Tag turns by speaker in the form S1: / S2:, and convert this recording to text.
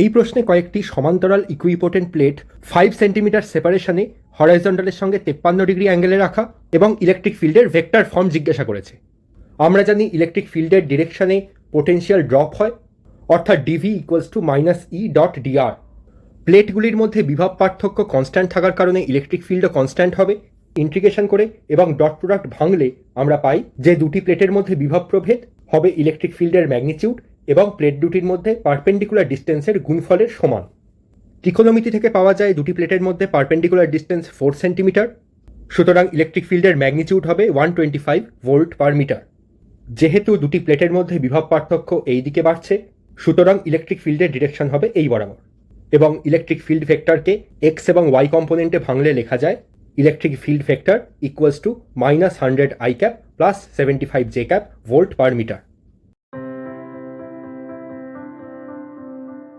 S1: এই প্রশ্নে কয়েকটি সমান্তরাল ইকুইপোটেন্ট প্লেট 5 সেন্টিমিটার সেপারেশনে হরাইজন্টালের সঙ্গে 53 ডিগ্রি অ্যাঙ্গেলে রাখা এবং ইলেকট্রিক ফিল্ডের ভেক্টর ফর্ম জিজ্ঞাসা করেছে। আমরা জানি ইলেকট্রিক ফিল্ডের ডিরেকশনে পোটেনশিয়াল ড্রপ হয়, অর্থাৎ ডিভি ইকুয়ালস টু -E.dr। প্লেটগুলির মধ্যে বিভব পার্থক্য কনস্ট্যান্ট থাকার কারণে ইলেকট্রিক ফিল্ডও কনস্ট্যান্ট হবে। ইন্টিগ্রেশন করে এবং ডট প্রোডাক্ট ভাঙলে আমরা পাই যে দুটি প্লেটের মধ্যে বিভব প্রভেদ হবে ইলেকট্রিক ফিল্ডের ম্যাগনিটিউড এবং প্লেট দুটির মধ্যে পারপেন্ডিকুলার ডিস্টেন্সের গুণফলের সমান। ত্রিকোণমিতি থেকে পাওয়া যায় দুটি প্লেটের মধ্যে পারপেন্ডিকুলার ডিস্টেন্স 4 সেন্টিমিটার, সুতরাং ইলেকট্রিক ফিল্ডের ম্যাগনিটিউড হবে 125 ভোল্ট পার মিটার। যেহেতু দুটি প্লেটের মধ্যে বিভব পার্থক্য এই দিকে বাড়ছে, সুতরাং ইলেকট্রিক ফিল্ডের ডিরেকশন হবে এই বরাবর। এবং ইলেকট্রিক ফিল্ড ভেক্টরকে এক্স এবং ওয়াই কম্পোনেন্টে ভাঙলে লেখা যায় electric field vector equals to -100 i cap plus 75 j cap volt per metre.